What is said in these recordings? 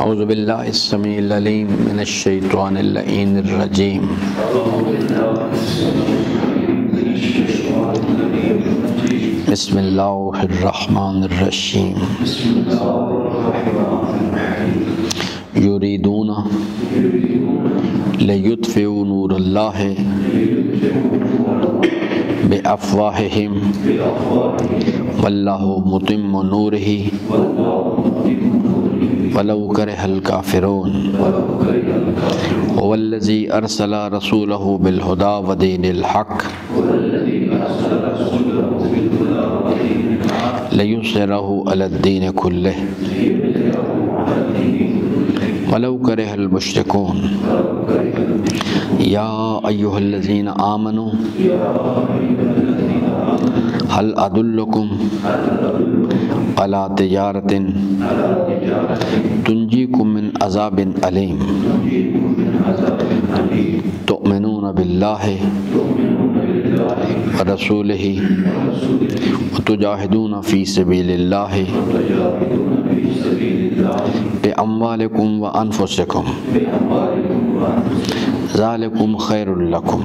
اعوذ باللہ السمیع العلیم من الشیطان اللعین الرجیم بسم اللہ الرحمن الرحیم یریدون لیطفئوا نور اللہ بافواہہم واللہ متم نورہ وَلَوْ كَرِهَ الْكَافِرُونَ هُوَ الَّذِي أَرْسَلَ رَسُولَهُ بِالْهُدَى وَدِينِ الْحَقِّ لِيُظْهِرَهُ عَلَى الدِّينِ كُلِّهِ وَلَوْ كَرِهَ الْمُشْرِكُونَ يَا أَيُّهَا الَّذِينَ آمَنُوا هل أدلكم على تجارة تنجيكم من عذاب أليم تؤمنون بالله ورسوله وتجاهدون في سبيل الله بأموالكم وأنفسكم ذلكم خير لكم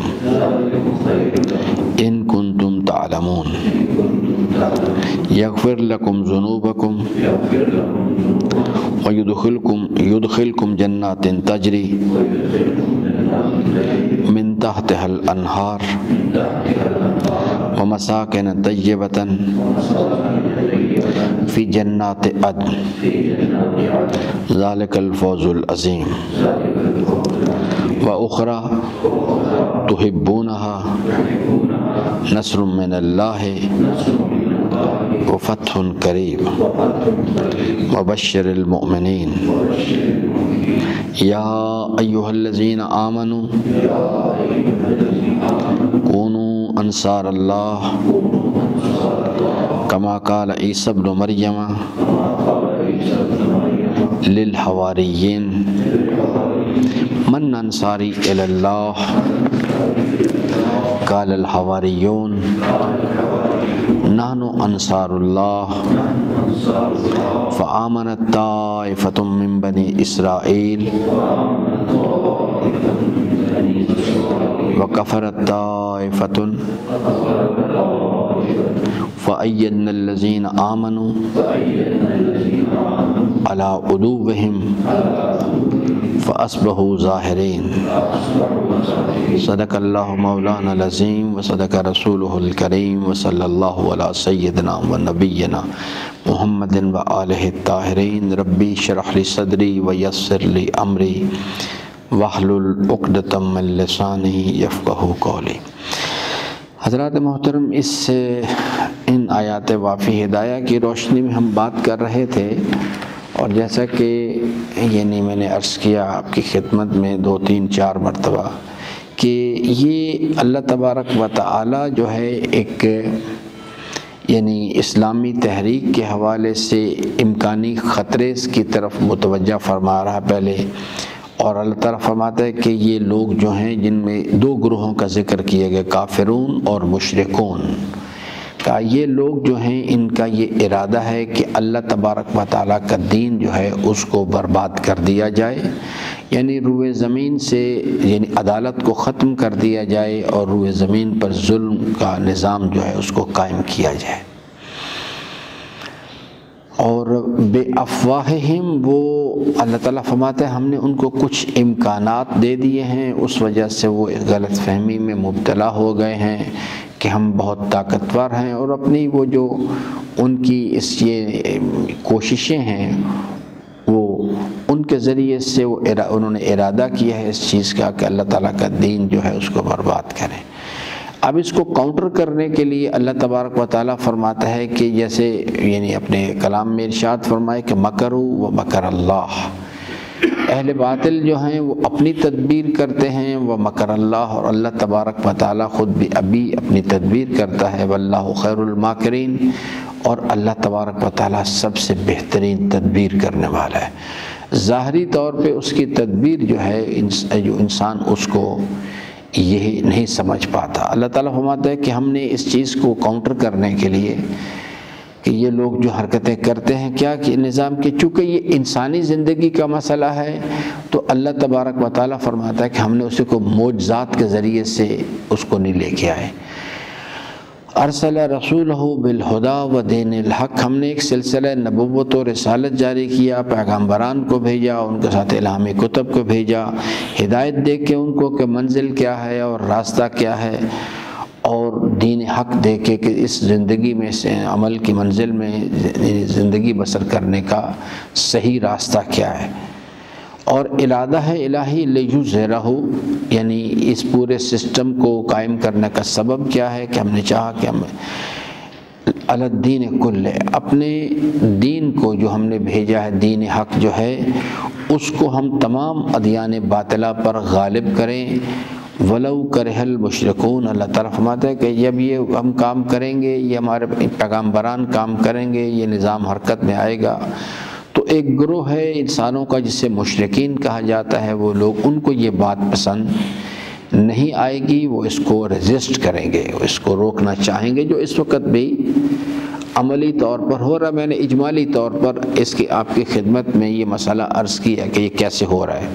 إن كنتم تعلمون يغفر لكم ذنوبكم ويدخلكم جنات تجري من تحتها الأنهار ومساكن طيبة في جنات عدن ذلك الفوز العظيم وأخرى تحبونها نصر من الله وفتح قريب وبشر المؤمنين يا أيها الذين آمنوا كونوا أنصار الله كما قال عيسى ابن مريم للحواريين من أنصاري إلى الله قال الحواريون نحن أنصار الله فآمنت طائفة من بني إسرائيل وكفرت طائفة فأيدنا الذين آمنوا على عدوهم فأصبحوا ظاهرين صدق اللہ مولانا العظیم وصدق رسولہ الکریم وصلی اللہ علی سیدنا ونبینا محمد وآلہ الطاہرین ربی اشرح لی صدری ویسر لی امری واحلل عقدۃ من لسانی یفقہوا قولی۔ حضرات محترم، ان آیات وافی ہدایہ کی روشنی میں ہم بات کر رہے تھے، اور جیسا کہ میں نے عرض کیا آپ کی خدمت میں 2 3 4 مرتبہ کہ یہ اللہ تبارک و تعالی جو ہے ایک اسلامی تحریک کے حوالے سے امکانی خطرے کی طرف متوجہ فرما رہا پہلے، اور اللہ تعالیٰ فرماتا ہے کہ یہ لوگ جو ہیں جن میں 2 گروہوں کا ذکر کیا گیا، کافرون اور مشرکون، کہ یہ لوگ جو ہیں ان کا یہ ارادہ ہے کہ اللہ تبارک و تعالیٰ کا دین جو ہے اس کو برباد کر دیا جائے، روئے زمین سے عدالت کو ختم کر دیا جائے اور روئے زمین پر ظلم کا نظام جو ہے اس کو قائم کیا جائے۔ اور بے افواہہم، وہ اللہ تعالیٰ فرماتا ہے ہم نے ان کو کچھ امکانات دے دیے ہیں، اس وجہ سے وہ غلط فہمی میں مبتلا ہو گئے ہیں کہ ہم بہت طاقتور ہیں، اور اپنی وہ جو ان کی یہ کوششیں ہیں وہ ان کے ذریعے سے انہوں نے ارادہ کیا ہے اس چیز کا کہ اللہ تعالیٰ کا دین جو ہے اس کو برباد کریں۔ اب اس کو کاؤنٹر کرنے کے لیے اللہ تبارک و تعالیٰ فرماتا ہے کہ جیسے اپنے کلام میں ارشاد فرمائے کہ مکروا و مکر اللہ، اہل باطل جو ہیں وہ اپنی تدبیر کرتے ہیں، وہ مکر اللہ، اور اللہ تبارک و تعالیٰ خود بھی ابھی اپنی تدبیر کرتا ہے، واللہ خیر الماکرین، اور اللہ تبارک و تعالیٰ سب سے بہترین تدبیر کرنے والا ہے۔ ظاہری طور پہ اس کی تدبیر جو ہے جو انسان اس کو یہ نہیں سمجھ پاتا۔ اللہ تعالیٰ فرماتا ہے کہ ہم نے اس چیز کو کاؤنٹر کرنے کے لیے کہ یہ لوگ جو حرکتیں کرتے ہیں کیا کہ نظام کے، چونکہ یہ انسانی زندگی کا مسئلہ ہے تو اللہ تبارک و تعالیٰ فرماتا ہے کہ ہم نے اسے کو معجزات کے ذریعے سے اس کو نہیں لے کے آئے۔ ارسل رسولہ بالہدی و دین الحق، ہم نے ایک سلسلہ نبوت و رسالت جاری کیا، پیغمبران کو بھیجا، ان کے ساتھ الہامی کتب کو بھیجا، ہدایت دے کے ان کو کہ منزل کیا ہے اور راستہ کیا ہے، اور دین حق دے کے کہ اس زندگی میں سے عمل کی منزل میں زندگی بسر کرنے کا صحیح راستہ کیا ہے، اور ارادہ ہے الہی لیظہرہ، یعنی اس پورے سسٹم کو قائم کرنے کا سبب کیا ہے کہ ہم نے چاہا کہ ہم علی الدین کلہ، اپنے دین کو جو ہم نے بھیجا ہے دین حق جو ہے اس کو ہم تمام ادیان باطلہ پر غالب کریں، ولو کرہ المشرکون۔ اللہ تعالیٰ فرماتا ہے کہ جب یہ ہم کام کریں گے، یہ ہمارے پیغمبران کام کریں گے، یہ نظام حرکت میں آئے گا، تو ایک گروہ ہے انسانوں کا جسے مشرکین کہا جاتا ہے، وہ لوگ ان کو یہ بات پسند نہیں آئے گی، وہ اس کو ریزسٹ کریں گے، وہ اس کو روکنا چاہیں گے، جو اس وقت بھی عملی طور پر ہو رہا ہے۔ میں نے اجمالی طور پر اس کی آپ کی خدمت میں یہ مسئلہ عرض کیا کہ یہ کیسے ہو رہا ہے۔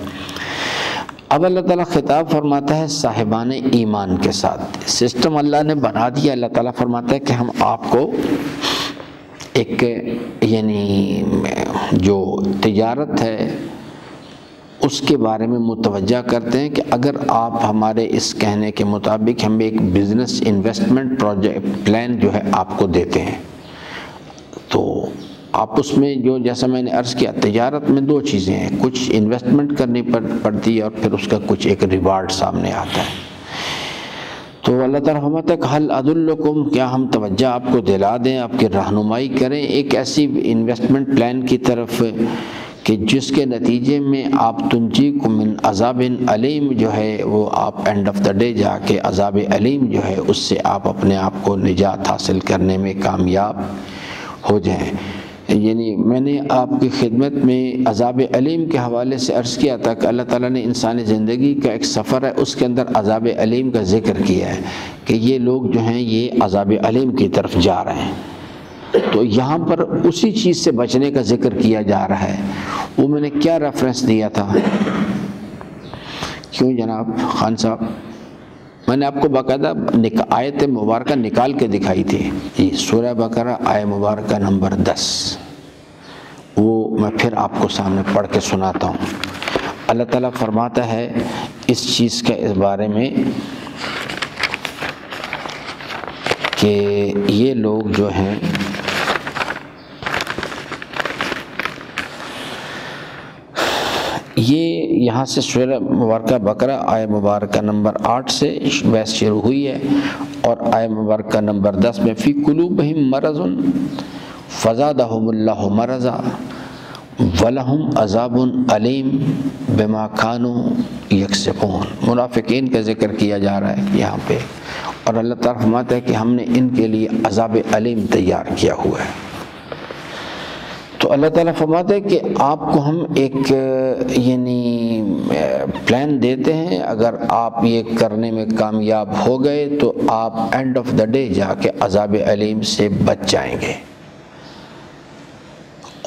اب اللہ تعالیٰ خطاب فرماتا ہے صاحبان ایمان کے ساتھ، سسٹم اللہ نے بنا دیا۔ اللہ تعالیٰ فرماتا ہے کہ ہم آپ کو ایک یعنی جو تجارت ہے اس کے بارے میں متوجہ کرتے ہیں کہ اگر آپ ہمارے اس کہنے کے مطابق ہم ایک بزنس انویسٹمنٹ پروجیکٹ پلان جو ہے آپ کو دیتے ہیں، تو آپ اس میں جو جیسا میں نے عرض کیا تجارت میں دو چیزیں ہیں، کچھ انویسٹمنٹ کرنی پڑتی ہے اور پھر اس کا کچھ ایک ریوارڈ سامنے آتا ہے۔ تو اللہ تعالیٰ فرماتا ہے کہ حل ادلکم، کیا ہم توجہ آپ کو دلا دیں، آپ کی رہنمائی کریں ایک ایسی انویسٹمنٹ پلان کی طرف کہ جس کے نتیجے میں آپ تنجیکم من عذاب علیم جو ہے وہ آپ اینڈ آف دا ڈے جا کے عذاب علیم جو ہے اس سے آپ اپنے آپ کو نجات حاصل کرنے میں کامیاب ہو جائیں۔ یعنی میں نے آپ کی خدمت میں عذاب علیم کے حوالے سے عرض کیا تھا کہ اللہ تعالیٰ نے انسانی زندگی کا ایک سفر ہے، اس کے اندر عذاب علیم کا ذکر کیا ہے کہ یہ لوگ جو ہیں یہ عذاب علیم کی طرف جا رہے ہیں، تو یہاں پر اسی چیز سے بچنے کا ذکر کیا جا رہا ہے۔ وہ میں نے کیا ریفرنس دیا تھا؟ کیوں جناب خان صاحب؟ میں نے آپ کو باقاعدہ آیت مبارکہ نکال کے دکھائی تھی، یہ سورہ بقرہ آیت مبارکہ نمبر 10، وہ میں پھر آپ کو سامنے پڑھ کے سناتا ہوں۔ اللہ تعالیٰ فرماتا ہے اس چیز کے اس بارے میں کہ یہ لوگ جو ہیں یہ یہاں سے سورہ مبارکہ بقرہ آیت مبارکہ نمبر 8 سے بحث شروع ہوئی ہے، اور آیت مبارکہ نمبر 10 میں فی قلوبہم مرض فزادہم اللہ مرضا ولہم عذاب علیم بما کانوا یکسبون، منافقین کا ذکر کیا جا رہا ہے یہاں پہ، اور اللہ تعالیٰ فرماتا ہے کہ ہم نے ان کے لیے عذاب علیم تیار کیا ہوا ہے۔ تو اللہ تعالیٰ فرماتا ہے کہ آپ کو ہم ایک یعنی پلان دیتے ہیں، اگر آپ یہ کرنے میں کامیاب ہو گئے تو آپ اینڈ آف دا ڈے جا کے عذاب علیم سے بچ جائیں گے۔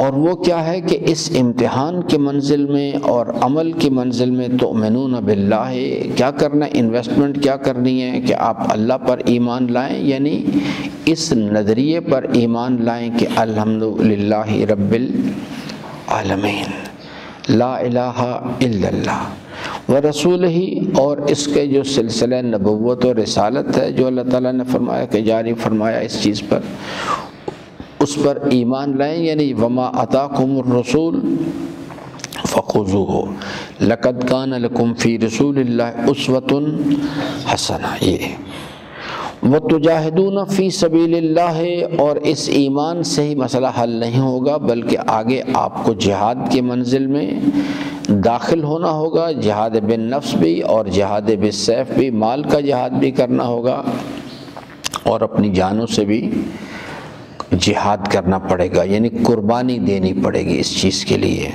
اور وہ کیا ہے کہ اس امتحان کے منزل میں اور عمل کی منزل میں تؤمنون باللہ، کیا کرنا انویسٹمنٹ کیا کرنی ہے کہ آپ اللہ پر ایمان لائیں، یعنی اس نظریے پر ایمان لائیں کہ الحمدللہ رب العالمین لا الہ الا اللہ ورسولہ، اور اس کے جو سلسلہ نبوت و رسالت ہے جو اللہ تعالیٰ نے فرمایا کہ جاری فرمایا اس چیز پر، اس پر ایمان لائیں، یعنی وما اتاکم الرسول فخذوہ لقد کان لکم فی رسول اللہ اسوۃ حسنہ، یہ وتجاہدون فی سبیل اللہ، اور اس ایمان سے ہی مسئلہ حل نہیں ہوگا بلکہ آگے آپ کو جہاد کے منزل میں داخل ہونا ہوگا، جہاد بالنفس بھی اور جہاد بالسیف بھی، مال کا جہاد بھی کرنا ہوگا اور اپنی جانوں سے بھی جہاد کرنا پڑے گا، یعنی قربانی دینی پڑے گی اس چیز کے لیے۔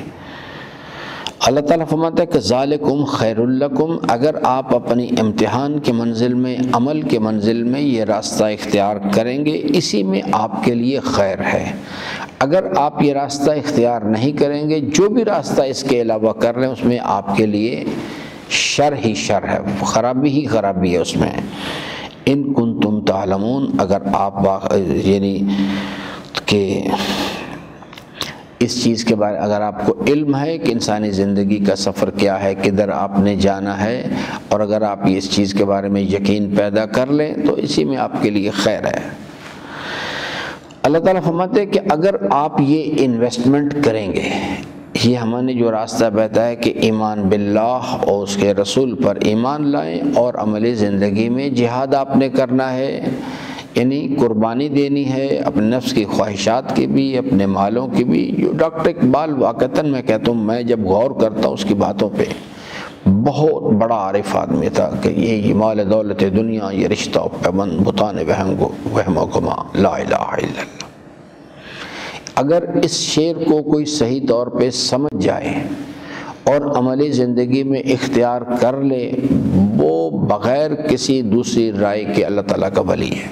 اللہ تعالیٰ فرماتا ہے کہ ذالکم خیر لکم، اگر آپ اپنی امتحان کے منزل میں، عمل کے منزل میں یہ راستہ اختیار کریں گے، اسی میں آپ کے لیے خیر ہے۔ اگر آپ یہ راستہ اختیار نہیں کریں گے، جو بھی راستہ اس کے علاوہ کر رہے ہیں، اس میں آپ کے لیے شر ہی شر ہے، خرابی ہی خرابی ہے اس میں۔ ان کنتم تعلمون، اگر آپ یعنی کہ اس چیز کے بارے اگر آپ کو علم ہے کہ انسانی زندگی کا سفر کیا ہے، کدھر آپ نے جانا ہے، اور اگر آپ اس چیز کے بارے میں یقین پیدا کر لیں تو اسی میں آپ کے لیے خیر ہے۔ اللہ تعالیٰ فرماتے ہیں کہ اگر آپ یہ انویسٹمنٹ کریں گے، یہ ہم نے جو راستہ بتایا ہے کہ ایمان باللہ اور اس کے رسول پر ایمان لائیں، اور عملی زندگی میں جہاد آپ نے کرنا ہے، یعنی قربانی دینی ہے اپنے نفس کی خواہشات کی بھی، اپنے مالوں کی بھی۔ جو ڈاکٹر اقبال واقعتاً میں کہتا ہوں، میں جب غور کرتا ہوں اس کی باتوں پہ، بہت بڑا عارف آدمی تھا کہ یہ مال دولت دنیا، یہ رشتہ و پیوند بتان وہم و گما، لا الہ الا اللہ۔ اگر اس شعر کو کوئی صحیح طور پہ سمجھ جائے اور عملی زندگی میں اختیار کر لے، وہ بغیر کسی دوسری رائے کے اللہ تعالیٰ کا ولی ہے۔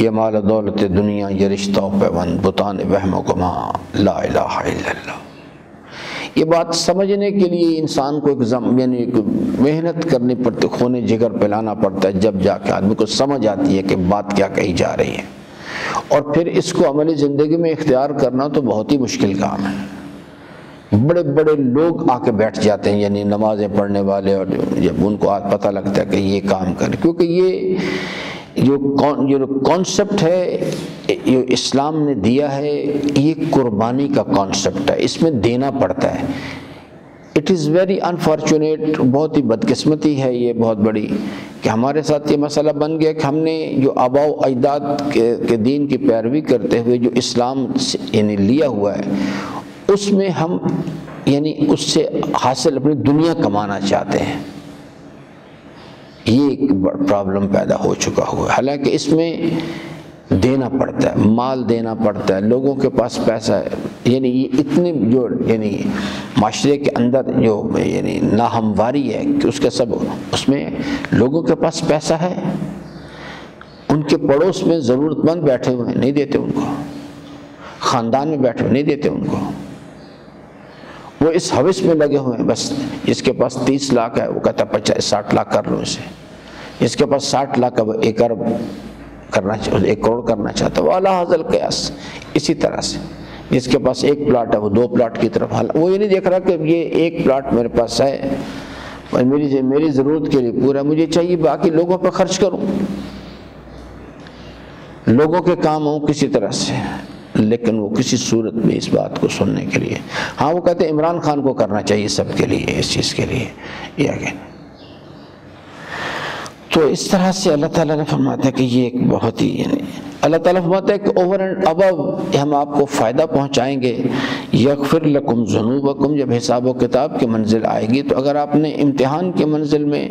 یہ مال دولت دنیا، یہ رشتہ و پیوند بتان وہم و گما، لا الہ الا اللہ۔ یہ بات سمجھنے کے لیے انسان کو یعنی محنت کرنی پڑتی، خونے جگر پلانا پڑتا ہے، جب جا کے آدمی کو سمجھ آتی ہے کہ بات کیا کہی جا رہی ہے، اور پھر اس کو عملی زندگی میں اختیار کرنا تو بہت ہی مشکل کام ہے۔ بڑے بڑے لوگ آ کے بیٹھ جاتے ہیں، یعنی نمازیں پڑھنے والے، اور جب ان کو آج پتہ لگتا ہے کہ یہ کام کریں، کیونکہ یہ جو کانسیپٹ ہے جو اسلام نے دیا ہے، یہ قربانی کا کانسیپٹ ہے، اس میں دینا پڑتا ہے۔ اٹ از ویری انفارچونیٹ، بہت ہی بدقسمتی ہے یہ بہت بڑی، کہ ہمارے ساتھ یہ مسئلہ بن گیا کہ ہم نے جو آباء و اجداد کے دین کی پیروی کرتے ہوئے جو اسلام یعنی لیا ہوا ہے، اس میں ہم یعنی اس سے حاصل اپنی دنیا کمانا چاہتے ہیں۔ یہ ایک پرابلم پیدا ہو چکا ہوا ہے، حالانکہ اس میں دینا پڑتا ہے، مال دینا پڑتا ہے، لوگوں کے پاس پیسہ ہے، یعنی یہ اتنے جو یعنی معاشرے کے اندر جو یعنی ناہمواری ہے کہ اس کا سب، اس میں لوگوں کے پاس پیسہ ہے، ان کے پڑوس میں ضرورت مند بیٹھے ہوئے ہیں، نہیں دیتے ان کو، خاندان میں بیٹھے ہوئے نہیں دیتے ان کو، وہ اس حوث میں لگے ہوئے ہیں، بس جس کے پاس 30 لاکھ ہے وہ کہتا ہے 50-60 لاکھ کر لو اسے، جس کے پاس 60 لاکھ ہے وہ 1 ارب کرنا، 1 کروڑ کرنا چاہتا ہے، وہ اعلیٰ حاصل قیاس۔ اسی طرح سے جس کے پاس 1 پلاٹ ہے وہ 2 پلاٹ کی طرف حال، وہ یہ نہیں دیکھ رہا کہ یہ 1 پلاٹ میرے پاس ہے، میری ضرورت کے لیے پورا مجھے چاہیے، باقی لوگوں پہ خرچ کروں، لوگوں کے کام ہوں کسی طرح سے، لیکن وہ کسی صورت میں اس بات کو سننے کے لیے، ہاں وہ کہتے ہیں عمران خان کو کرنا چاہیے سب کے لیے، اس چیز کے لیے، یہ آگے۔ تو اس طرح سے اللہ تعالیٰ نے فرماتا ہے کہ یہ ایک بہت ہی یعنی اللہ تعالیٰ فرماتا ہے کہ اوور اینڈ ابو ہم آپ کو فائدہ پہنچائیں گے، یغفر لکم ذنوبکم، جب حساب و کتاب کی منزل آئے گی، تو اگر آپ نے امتحان کے منزل میں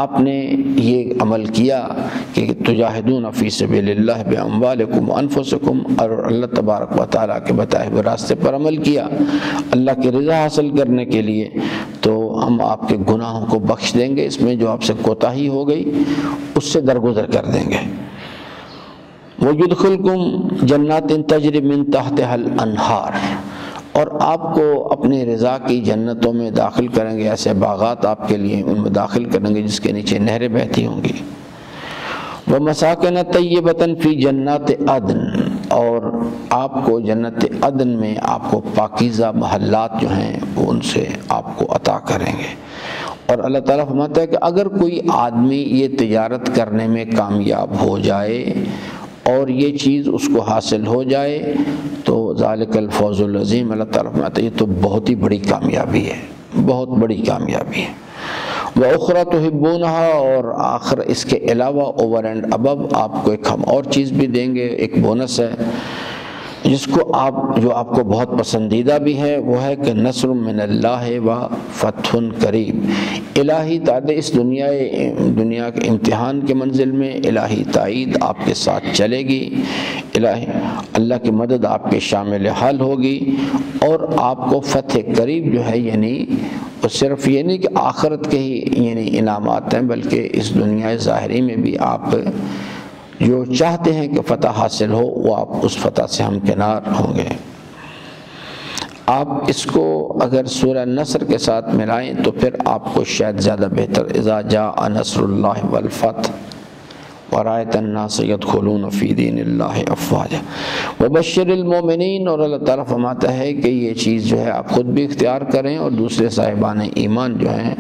آپ نے یہ عمل کیا کہ تجاہدون فی سبیل اللہ باموالکم وانفسکم، اور اللہ تبارک و تعالیٰ کے بتائے ہوئے راستے پر عمل کیا اللہ کی رضا حاصل کرنے کے لیے، تو ہم آپ کے گناہوں کو بخش دیں گے، اس میں جو آپ سے کوتاہی ہو گئی اس سے درگزر کر دیں گے۔ وَيُدْخِلْكُمْ جَنَّاتٍ تَجْرِي مِن تَحْتِهَا الْأَنْهَارُ، اور آپ کو اپنی رضا کی جنتوں میں داخل کریں گے، ایسے باغات آپ کے لیے ان میں داخل کریں گے جس کے نیچے نہریں بہتی ہوں گی۔ وَمَسَاكِنَ طَيِّبَةً فِي جَنَّاتِ عَدْنٍ، اور آپ کو جنت عدن میں آپ کو پاکیزہ محلات جو ہیں وہ ان سے آپ کو عطا کریں گے۔ اور اللہ تعالیٰ فرماتا ہے کہ اگر کوئی آدمی یہ تجارت کرنے میں کامیاب ہو جائے اور یہ چیز اس کو حاصل ہو جائے تو ذالک الفوز العظیم، اللہ تعالیٰ فرماتا ہے یہ تو بہت ہی بڑی کامیابی ہے، بہت بڑی کامیابی ہے۔ وَأُخْرَى تُحِبُّونَهَا، اور آخر اس کے علاوہ اوور اینڈ ابو آپ کو ایک ہم اور چیز بھی دیں گے، ایک بونس ہے، جس کو جو آپ کو بہت پسندیدہ بھی ہے، وہ ہے کہ نصر من اللہ و فتح قریب، الہی تعالی اس دنیا کے امتحان کے منزل میں الہی تائید آپ کے ساتھ چلے گی، اللہ کی مدد آپ کے شامل حال ہوگی، اور آپ کو فتح قریب جو ہے یعنی وہ صرف یہ نہیں کہ آخرت کے ہی یعنی انعامات ہیں، بلکہ اس دنیا ظاہری میں بھی آپ جو چاہتے ہیں کہ فتح حاصل ہو وہ آپ اس فتح سے ہمکنار ہوں گے۔ آپ اس کو اگر سورہ نصر کے ساتھ ملائیں تو پھر آپ کو شاید زیادہ بہتر، اذا جاء نصر اللہ والفتح ورأیت الناس یدخلون فی دین اللہ افواجا وبشر المؤمنین، اور اللہ تعالیٰ فرماتا ہے کہ یہ چیز جو ہے آپ خود بھی اختیار کریں اور دوسرے صاحبان ایمان جو ہیں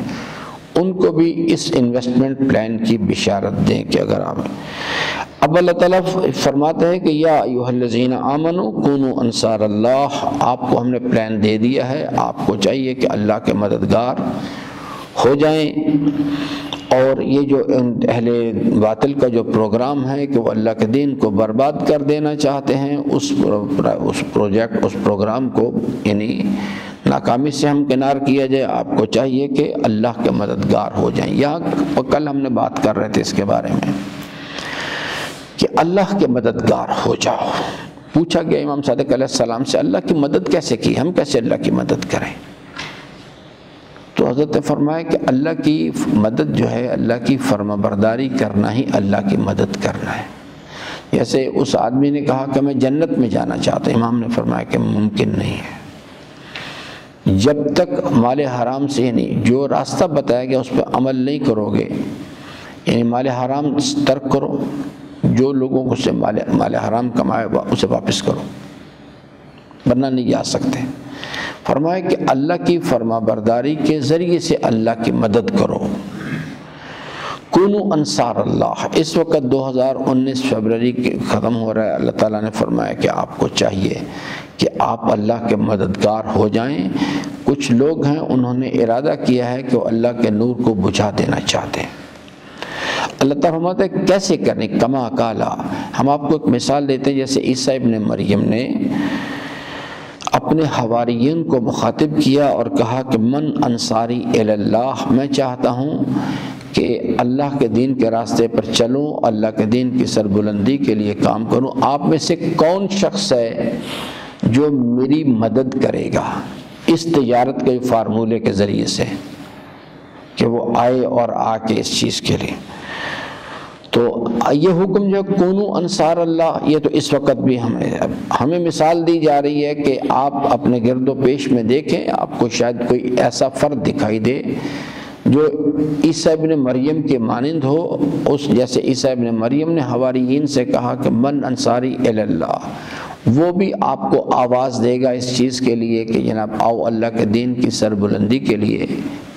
ان کو بھی اس انویسٹمنٹ پلان کی بشارت دیں کہ اگر آپ، اب اللہ تعالیٰ فرماتا ہے کہ یا ایھا الذین آمنوا کونوا انصار اللہ، آپ کو ہم نے پلان دے دیا ہے، آپ کو چاہیے کہ اللہ کے مددگار ہو جائیں، اور یہ جو اہل باطل کا جو پروگرام ہے کہ وہ اللہ کے دین کو برباد کر دینا چاہتے ہیں، اس پروگرام کو یعنی ناکامی سے ہمکنار کیا جائے، آپ کو چاہیے کہ اللہ کے مددگار ہو جائیں۔ یہاں کل ہم نے بات کر رہے تھے اس کے بارے میں کہ اللہ کے مددگار ہو جاؤ۔ پوچھا گیا امام صادق علیہ السلام سے اللہ کی مدد کیسے کی، ہم کیسے اللہ کی مدد کریں؟ تو حضرت نے فرمایا کہ اللہ کی مدد جو ہے اللہ کی فرما برداری کرنا ہی اللہ کی مدد کرنا ہے۔ جیسے اس آدمی نے کہا کہ میں جنت میں جانا چاہتا ہوں، امام نے فرمایا کہ ممکن نہیں ہے جب تک مال حرام سے یعنی جو راستہ بتایا گیا اس پہ عمل نہیں کرو گے، یعنی مال حرام ترک کرو، جو لوگوں کو سے مال حرام کمائے اسے واپس کرو، ورنہ نہیں جا سکتے۔ فرمایا کہ اللہ کی فرما برداری کے ذریعے سے اللہ کی مدد کرو۔ کونو انصار اللہ، اس وقت 2019 فروری کے ختم ہو رہا ہے، اللہ تعالیٰ نے فرمایا کہ آپ کو چاہیے کہ آپ اللہ کے مددگار ہو جائیں۔ کچھ لوگ ہیں انہوں نے ارادہ کیا ہے کہ وہ اللہ کے نور کو بجھا دینا چاہتے ہیں۔ اللہ تعالیٰ فرماتا ہے کیسے کرنے، کما کالا، ہم آپ کو ایک مثال دیتے ہیں، جیسے عیسیٰ ابن مریم نے اپنے حواریین کو مخاطب کیا اور کہا کہ من انصاری الی اللہ، میں چاہتا ہوں کہ اللہ کے دین کے راستے پر چلوں، اللہ کے دین کی سربلندی کے لیے کام کروں، آپ میں سے کون شخص ہے جو میری مدد کرے گا اس تجارت کے فارمولے کے ذریعے سے کہ وہ آئے اور آ کے اس چیز کے لیے۔ تو یہ حکم جو کونو انصار اللہ، یہ تو اس وقت بھی ہمیں مثال دی جا رہی ہے کہ آپ اپنے گرد و پیش میں دیکھیں، آپ کو شاید کوئی ایسا فرد دکھائی دے جو عیسیٰ ابن مریم کے مانند ہو، اس جیسے عیسیٰ ابن مریم نے حواریین سے کہا کہ من انصاری الی اللہ، وہ بھی آپ کو آواز دے گا اس چیز کے لیے کہ جناب آؤ اللہ کے دین کی سربلندی کے لیے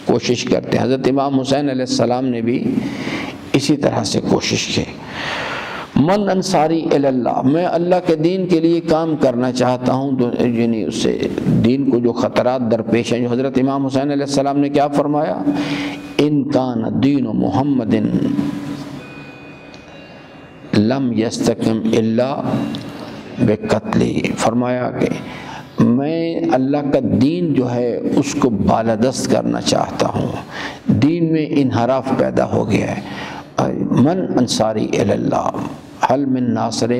کوشش کرتے ہیں۔ حضرت امام حسین علیہ السلام نے بھی اسی طرح سے کوشش کی۔ من انصاری الی اللہ، میں اللہ کے دین کے لیے کام کرنا چاہتا ہوں، تو یعنی اس سے دین کو جو خطرات درپیش ہیں، جو حضرت امام حسین علیہ السلام نے کیا فرمایا، ان کان دین محمد لم یستقم الا بقتلی، فرمایا کہ میں اللہ کا دین جو ہے اس کو بالادست کرنا چاہتا ہوں، دین میں انحراف پیدا ہو گیا ہے۔ من انصاری الی اللہ حل من ناصر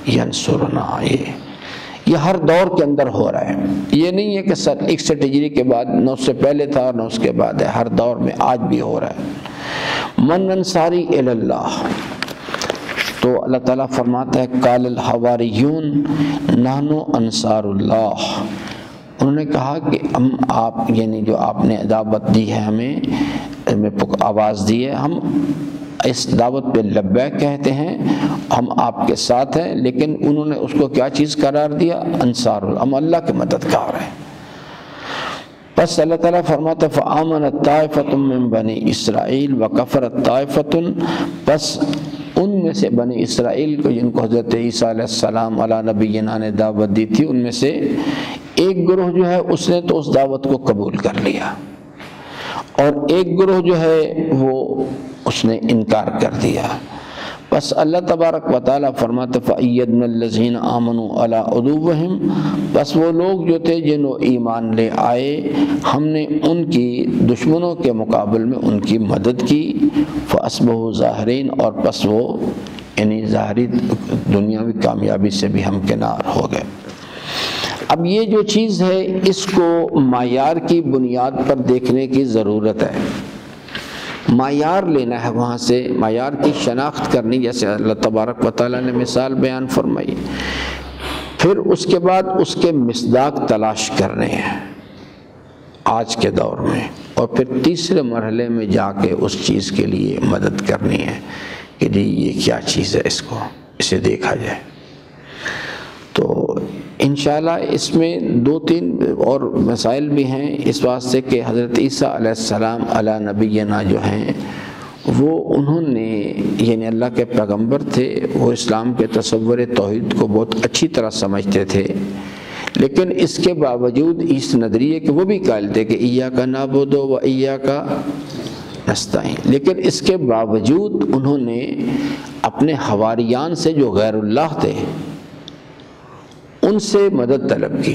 ینصرنا، یہ ہر دور کے اندر ہو رہا ہے، یہ نہیں ہے کہ 61 ہجری کے بعد نہ اس سے پہلے تھا اور نہ اس کے بعد ہے، ہر دور میں آج بھی ہو رہا ہے۔ من انصاری الی اللہ، تو اللہ تعالیٰ فرماتا ہے قال الحواریون نحن انصار اللہ، انہوں نے کہا کہ ہم آپ یعنی جو آپ نے دعوت دی ہے ہمیں آواز دی ہے، ہم اس دعوت پہ لبیک کہتے ہیں، ہم آپ کے ساتھ ہیں، لیکن انہوں نے اس کو کیا چیز قرار دیا، انصار اللہ، ہم اللہ کے مددگار ہیں۔ بس اللہ تعالیٰ فرماتا ہے فآمنت طائفۃ من بنی اسرائیل وکفرت طائفۃ، بس ان میں سے بنی اسرائیل کو جن کو حضرت عیسیٰ علیہ السلام علی نبینا نے دعوت دی تھی، ان میں سے ایک گروہ جو ہے اس نے تو اس دعوت کو قبول کر لیا، اور ایک گروہ جو ہے وہ اس نے انکار کر دیا۔ بس اللہ تبارک و تعالیٰ فرماتے فَأَيَّدْنَا الَّذِينَ آمَنُوا عَلَىٰ عُدُوِّهِمْ، بس وہ لوگ جو تھے جنہوں ایمان لے آئے ہم نے ان کی دشمنوں کے مقابل میں ان کی مدد کی، فَأَصْبَحُوا ظَاهِرِينَ، اور پس وہ یعنی ظاہری دنیاوی کامیابی سے بھی ہمکنار ہو گئے۔ اب یہ جو چیز ہے اس کو معیار کی بنیاد پر دیکھنے کی ضرورت ہے، معیار لینا ہے وہاں سے، معیار کی شناخت کرنی، جیسے اللہ تبارک و تعالیٰ نے مثال بیان فرمائی، پھر اس کے بعد اس کے مصداق تلاش کرنے ہیں آج کے دور میں، اور پھر تیسرے مرحلے میں جا کے اس چیز کے لیے مدد کرنی ہے کہ جی یہ کیا چیز ہے، اس کو اسے دیکھا جائے۔ تو انشاءاللہ اس میں 2-3 اور مسائل بھی ہیں، اس واسطے کہ حضرت عیسیٰ علیہ السلام علی نبینا جو ہیں وہ انہوں نے یعنی اللہ کے پیغمبر تھے، وہ اسلام کے تصور توحید کو بہت اچھی طرح سمجھتے تھے، لیکن اس کے باوجود اس نظریے کہ وہ بھی قائل تھے کہ ایاک نعبد و ایاک نستعین، لیکن اس کے باوجود انہوں نے اپنے حواریان سے جو غیر اللہ تھے ان سے مدد طلب کی،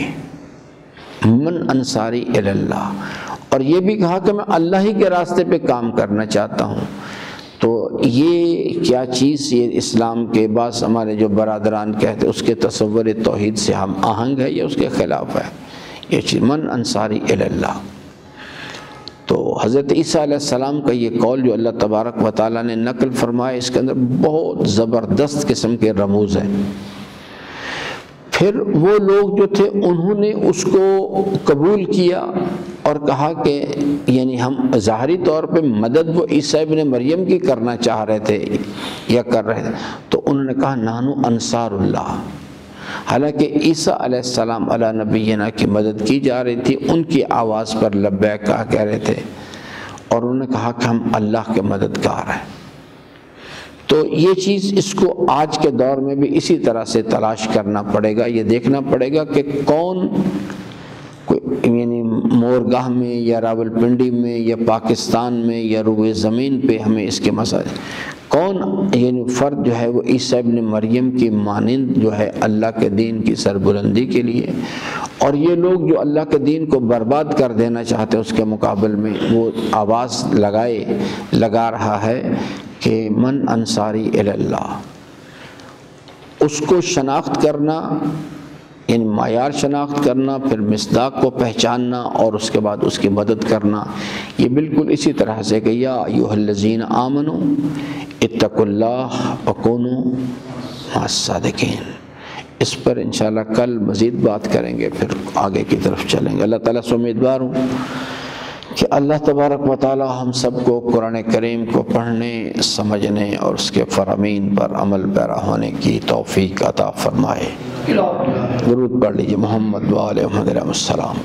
من انصاری الی اللہ، اور یہ بھی کہا کہ میں اللہ ہی کے راستے پہ کام کرنا چاہتا ہوں۔ تو یہ کیا چیز، یہ اسلام کے بعض ہمارے جو برادران کہتے اس کے تصور توحید سے ہم آہنگ ہے یا اس کے خلاف ہے؟ یہ چیز من انصاری الی اللہ۔ تو حضرت عیسیٰ علیہ السلام کا یہ قول جو اللہ تبارک و تعالیٰ نے نقل فرمایا، اس کے اندر بہت زبردست قسم کے رموز ہیں۔ پھر وہ لوگ جو تھے انہوں نے اس کو قبول کیا اور کہا کہ یعنی ہم ظاہری طور پہ مدد وہ عیسیٰ ابن مریم کی کرنا چاہ رہے تھے یا کر رہے تھے، تو انہوں نے کہا نحن انصار اللہ، حالانکہ عیسیٰ علیہ السلام علی نبینا کی مدد کی جا رہی تھی، ان کی آواز پر لبیک کہہ رہے تھے، اور انہوں نے کہا کہ ہم اللہ کے مددگار ہیں۔ تو یہ چیز اس کو آج کے دور میں بھی اسی طرح سے تلاش کرنا پڑے گا، یہ دیکھنا پڑے گا کہ کون یعنی مورگاہ میں یا راول پنڈی میں یا پاکستان میں یا روئے زمین پہ ہمیں اس کے مسائل کون یعنی فرد جو ہے وہ عیسیٰ ابن مریم کی مانند جو ہے اللہ کے دین کی سربلندی کے لیے، اور یہ لوگ جو اللہ کے دین کو برباد کر دینا چاہتے ہیں اس کے مقابل میں وہ آواز لگا رہا ہے کہ من انصاری الی اللہ۔ اس کو شناخت کرنا یعنی معیار شناخت کرنا، پھر مصداق کو پہچاننا اور اس کے بعد اس کی مدد کرنا، یہ بالکل اسی طرح سے کہ یا ایھا الذین آمنوا اتقوا اللہ وکونوا مع الصادقین۔ اس پر انشاءاللہ کل مزید بات کریں گے، پھر آگے کی طرف چلیں گے۔ اللہ تعالیٰ سے امیدوار ہوں کہ اللہ تبارک و تعالی ہم سب کو قرآن کریم کو پڑھنے، سمجھنے اور اس کے فرامین پر عمل پیرا ہونے کی توفیق عطا فرمائے۔ درود پڑھ لیجیے محمد و آل محمد علیہ السلام۔